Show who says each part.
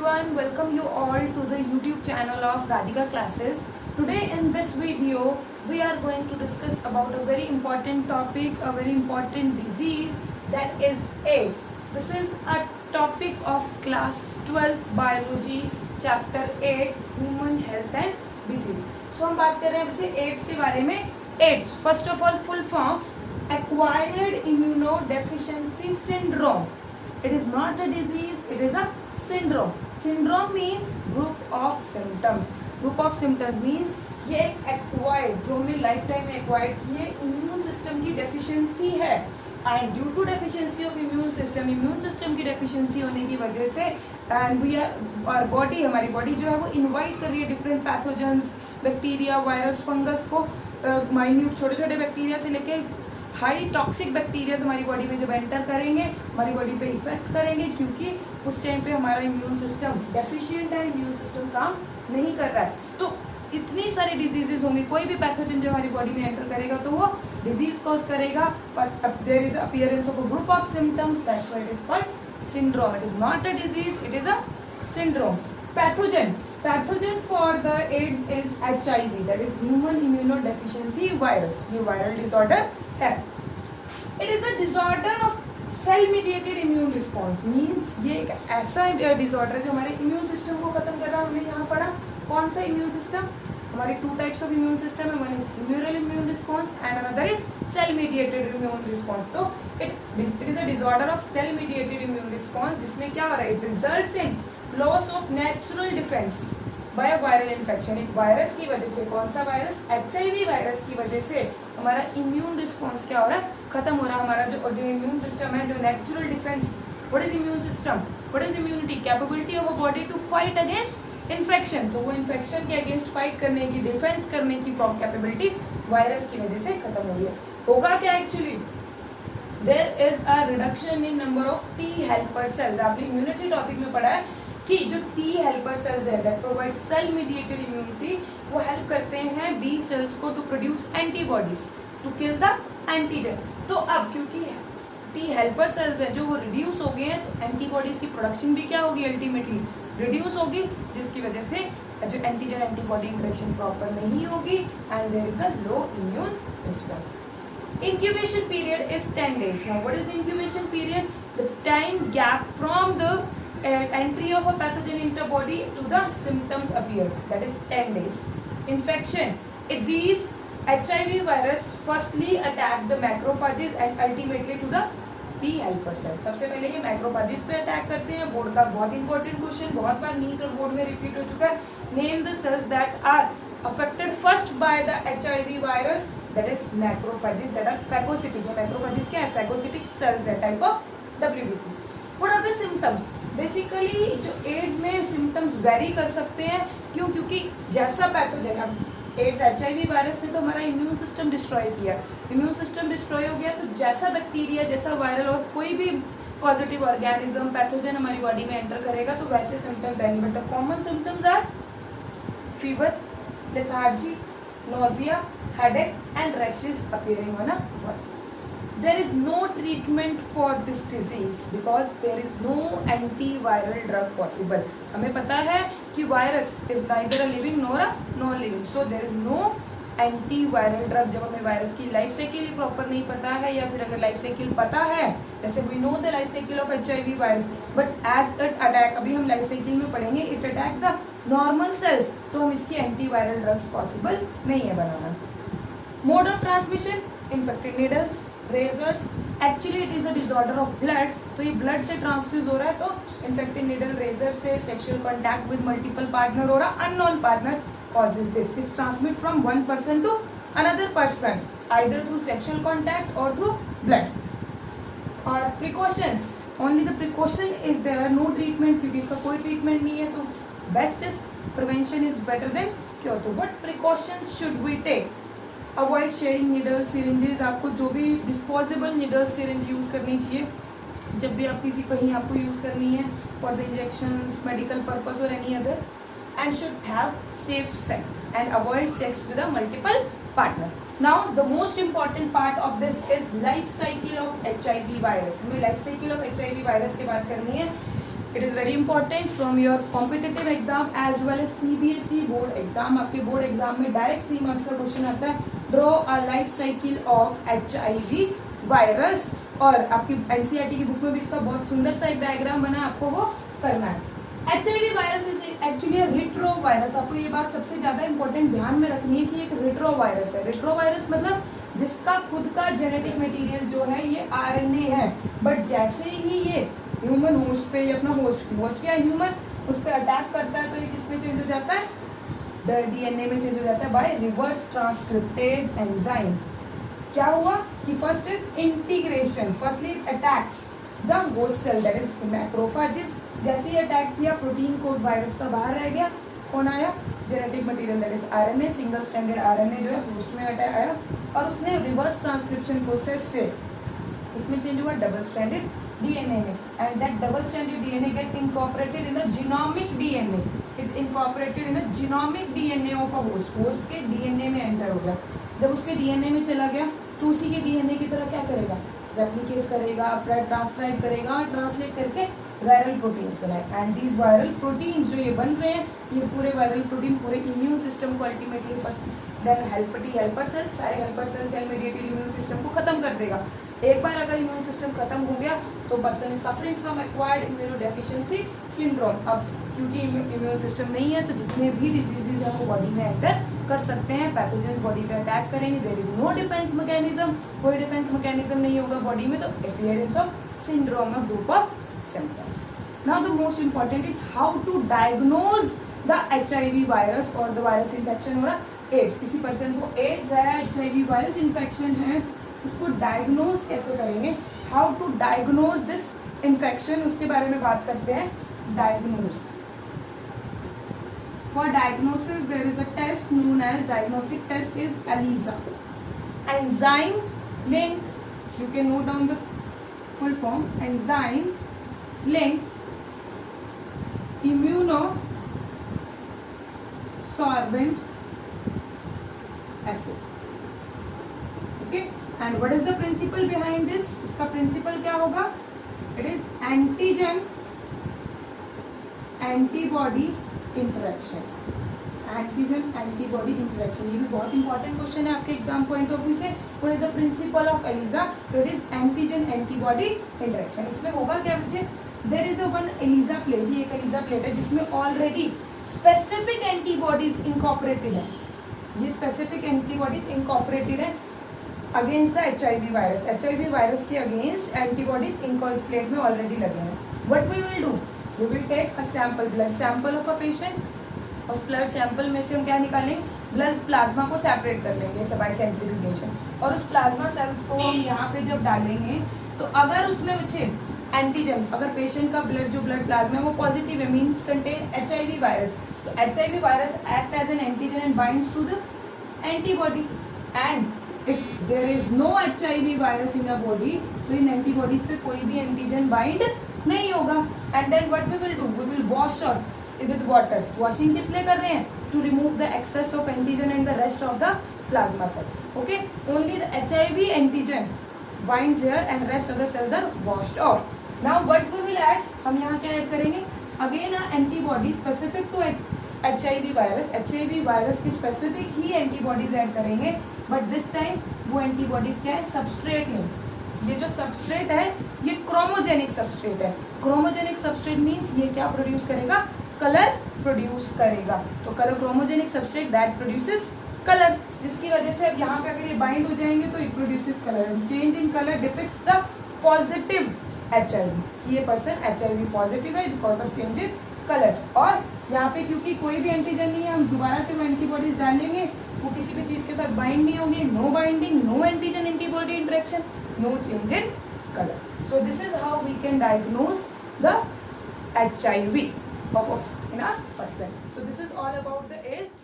Speaker 1: everyone, welcome you all to the YouTube channel of Radhika Classes. Today in this video, we are going to discuss about a very important topic, a very important disease, that is AIDS. This is a topic of class 12 biology chapter 8 human health and disease. So हम बात कर रहे हैं बच्चे AIDS के बारे में. AIDS, first of all, full form acquired immunodeficiency syndrome. It is not a disease, it is a syndrome. Syndrome means group of symptoms. Group of symptoms means ये एक acquired, जो हमने लाइफ टाइम में acquired किए immune system की deficiency है. And due to deficiency of immune system की deficiency होने की वजह से एंड वी आर बॉडी, हमारी बॉडी जो है वो इनवाइट कर रही है different pathogens, bacteria, virus, fungus को, माइन्यूट छोटे छोटे बैक्टीरिया से लेके हाई टॉक्सिक बैक्टीरियाज हमारी बॉडी में जब एंटर करेंगे हमारी बॉडी पे इफेक्ट करेंगे, क्योंकि उस टाइम पे हमारा इम्यून सिस्टम डेफिशिएंट है, इम्यून सिस्टम काम नहीं कर रहा है. तो इतनी सारी डिजीजेज होंगी, कोई भी पैथोजन जो हमारी बॉडी में एंटर करेगा तो वो डिजीज कॉज करेगा. But there is appearance of a group of symptoms, that's why it is called syndrome. It is not a disease, it is a syndrome. Pathogen for the AIDS is HIV, that is human immunodeficiency virus. ये viral disorder है. It is a disorder of cell mediated immune response. Means ये एक ऐसा disorder है जो हमारे immune system को खत्म कर रहा है. हमने यहाँ पढ़ा कौन सा इम्यून सिस्टम, हमारे two types of immune system है, one is humoral immune response and another is cell mediated immune response. तो it is a disorder of cell mediated immune response, जिसमें क्या हो रहा है, it results in loss of natural defence by viral infection. एक virus की वजह से, कौन सा वायरस, HIV वायरस की वजह से हमारा इम्यून रिस्पॉन्स क्या हो रहा है, खत्म हो रहा है. हमारा जो इम्यून सिस्टम है, जो natural defence, what is immune system, what is immunity, capability of a body to fight against infection. तो वो इन्फेक्शन के अगेंस्ट फाइट करने की, डिफेंस करने की कैपेबिलिटी वायरस की वजह से खत्म हो रही है. होगा क्या actually, there is a reduction in number of T helper cells. आपने इम्यूनिटी टॉपिक में पढ़ा है कि जो T हेल्पर सेल्स है that provide cell mediated immunity, वो हेल्प करते हैं B सेल्स को to produce antibodies to kill the antigen. तो अब क्योंकि T हेल्पर सेल्स है जो वो रिड्यूस हो गए हैं, तो एंटीबॉडीज की प्रोडक्शन भी क्या होगी, अल्टीमेटली रिड्यूस होगी, जिसकी वजह से जो एंटीजन एंटीबॉडी इंटरेक्शन प्रॉपर नहीं होगी and there is a low immune response. Incubation period is 10 days. Now, what is incubation period? The time gap from the entry of a pathogen into the body to the symptoms appear. That is 10 days. Infection. These HIV virus firstly attack the macrophages and ultimately to the T helper cell. सबसे पहले ये macrophages पे attack करते हैं. Board का बहुत important question, बहुत बार NEET और बोर्ड में रिपीट हो चुका है. Name the cells that are affected first by the HIV virus, that is macrophages, that are phagocytic. ये macrophages क्या है, phagocytic cells है, type of WBC. What are the symptoms? Basically जो AIDS में symptoms vary कर सकते हैं. क्यों, क्योंकि जैसा पैथोजन, अब एड्स HIV वायरस ने तो हमारा इम्यून सिस्टम डिस्ट्रॉय किया, इम्यून सिस्टम डिस्ट्रॉय हो गया, तो जैसा बैक्टीरिया, जैसा वायरल और कोई भी पॉजिटिव ऑर्गेनिज्म, पैथोजन हमारी बॉडी में एंटर करेगा तो वैसे सिम्टम्स आएंगे. But the common symptoms are fever, lethargy, nausea, headache and rashes appearing on a body. There is no treatment for this disease because there is no antiviral drug possible. हमें पता है कि virus is neither a living nor a non-living, so there is no antiviral drug. जब हमें virus की life cycle ही proper नहीं पता है, या फिर अगर लाइफ साइकिल पता है, जैसे we know the life cycle of HIV virus, but as it attack, अभी हम लाइफ साइकिल में पढ़ेंगे, it attack the normal cells, तो हम इसकी एंटीवायरल ड्रग्स पॉसिबल नहीं है बनाना. Mode of transmission, infected needles, razors. Actually it is a disorder of blood, तो ये ब्लड से ट्रांसफ्यूज हो रहा है, तो इन्फेक्टेड नीडल, रेजर से, sexual contact with multiple partner हो रहा, unknown partner causes this. This transmit from one person to another person either through sexual contact or through blood. और precautions, only the precaution is there, no treatment, क्योंकि इसका कोई treatment नहीं है, तो best is prevention is better than cure. तो what precautions should we take? Avoid sharing needles, syringes. आपको जो भी disposable needles, syringe यूज़ करनी चाहिए जब भी आप किसी कहीं आपको यूज़ करनी है for the injections, medical purpose or any other. And should have safe sex and avoid sex with a multiple partner. Now the most important part of this is life cycle of HIV virus. हमें life cycle of HIV virus की बात करनी है it is very important from your competitive exam as well as CBSE board exam. आपके board exam में direct 3 marks का question आता है, draw a life cycle of HIV virus. और आपकी NCERT की बुक में भी इसका बहुत सुंदर सा एक डायग्राम बना है, आपको वो करना है। HIV virus is actually retro virus. आपको ये बात सबसे ज्यादा इंपॉर्टेंट ध्यान में रखनी है कि एक रिट्रो वायरस है। रिट्रो वायरस मतलब जिसका खुद का जेनेटिक मटेरियल जो है ये RNA है, बट जैसे ही ये ह्यूमन होस्ट पे, अपना होस्ट क्या ह्यूमन, उस पर अटैक करता है तो ये किसमें चेंज हो जाता है, DNA में चेंज हो जाता है बाय रिवर्स ट्रांसक्रिप्टेज एंजाइम। क्या हुआ कि first is integration, firstly attacks the host cell that is macrophages. जैसे ही अटैक किया प्रोटीन कोड वायरस का बाहर रह गया, कौन आया, genetic material that is RNA, single stranded RNA जो है होस्ट में अटैक आया और उसने रिवर्स ट्रांसक्रिप्शन प्रोसेस से इसमें चेंज हुआ डबल स्ट्रैंडेड DNA में, and that double stranded DNA get incorporated in the genomic DNA, it incorporated in the genomic DNA of a host के DNA में एंटर हो गया। जब उसके DNA में चला गया तो उसी के DNA की तरह क्या करेगा, रेप्लिकेट करेगा, ट्रांसक्राइब करेगा और ट्रांसलेट करके वायरल प्रोटीन्स बनाए। एंड दीज वायरल प्रोटीन्स जो ये बन रहे हैं, ये पूरे वायरल प्रोटीन पूरे इम्यून सिस्टम को ultimately first then helper cell, सारे helper cell mediated immune system को खत्म कर देगा। एक बार अगर इम्यून सिस्टम खत्म हो गया तो person is suffering from acquired immunodeficiency syndrome. अब क्योंकि इम्यून सिस्टम नहीं है तो जितने भी डिजीजेज है वो बॉडी में एंटर कर सकते हैं, पैथोजन बॉडी पे अटैक करेंगे, there is no defence mechanism, कोई डिफेंस मैकेनिज्म नहीं होगा बॉडी में, तो appearance of syndrome, a group of symptoms. Now the most important is how to diagnose the HIV virus or the virus infection or AIDS। किसी person को AIDS है, HIV virus infection है, उसको diagnose कैसे करेंगे, how to diagnose this infection, उसके बारे में बात करते हैं। Diagnose, for diagnosis there is a test known as, diagnostic test is ELISA, enzyme link, you can note down the full form, enzyme link immunosorbent acid। okay, and what is the principle behind this? इसका principle क्या होगा, it is antigen antibody interaction, antigen antibody interaction. ये भी बहुत important question है आपके exam point of view से। What is the principle of ELISA? तो it is antigen antibody interaction. इसमें होगा क्या बच्चे, there is a one ELISA plate, ये एक ELISA प्लेट है जिसमें ऑलरेडी स्पेसिफिक एंटीबॉडीज इनकॉर्पोरेटेड है, ये स्पेसिफिक एंटीबॉडीज इनकॉर्पोरेटेड है against the HIV virus. HIV virus के अगेंस्ट एंटीबॉडीज इनको इस प्लेट में ऑलरेडी लगे हैं। What we will do, we will take a sample, blood sample of a patient, उस ब्लड सैंपल में से हम क्या निकालेंगे, ब्लड प्लाज्मा को सेपरेट कर लेंगे बाय सेंट्रीफ्यूगेशन, और उस प्लाज्मा सेल्स को हम यहाँ पे जब डालेंगे तो अगर उसमें बच्चे एंटीजन, अगर पेशेंट का ब्लड जो ब्लड प्लाज्मा है वो पॉजिटिव है, मीन्स कंटेन HIV वायरस, तो HIV virus act as an antigen and binds to the antibody, and if there is no HIV virus in the body तो इन antibodies पे कोई भी एंटीजन बाइंड नहीं होगा। And then what we will do, we will wash out with water। Washing किस लिए कर रहे हैं, to remove the excess of antigen and the rest of the plasma cells. Okay, only the HIV antigen binds here and rest of the cells are washed off। now what we will add, हम यहाँ क्या add करेंगे, again a antibody specific to HIV virus, HIV virus की specific ही antibodies add करेंगे, but this time वो antibodies क्या है, सबस्ट्रेट नहीं, ये जो सबस्ट्रेट है ये क्रोमोजेनिक सबस्ट्रेट है। क्रोमोजेनिक सबस्ट्रेट मीन्स ये क्या प्रोड्यूस करेगा, कलर प्रोड्यूस करेगा। तो colour chromogenic substrate that produces colour, जिसकी वजह से अब यहाँ पे अगर ये बाइंड हो जाएंगे तो it produces colour. Change in colour depicts the positive HIV, कि ये पर्सन HIV पॉजिटिव है because of change in colour. और यहाँ पे क्योंकि कोई भी एंटीजन नहीं है, हम दोबारा से वो एंटीबॉडीज डालेंगे, वो किसी भी चीज के साथ बाइंड नहीं होंगे, no binding, no antigen antibody interaction, no change in colour. So this is how we can diagnose the HIV in a person। So this is all about the AIDS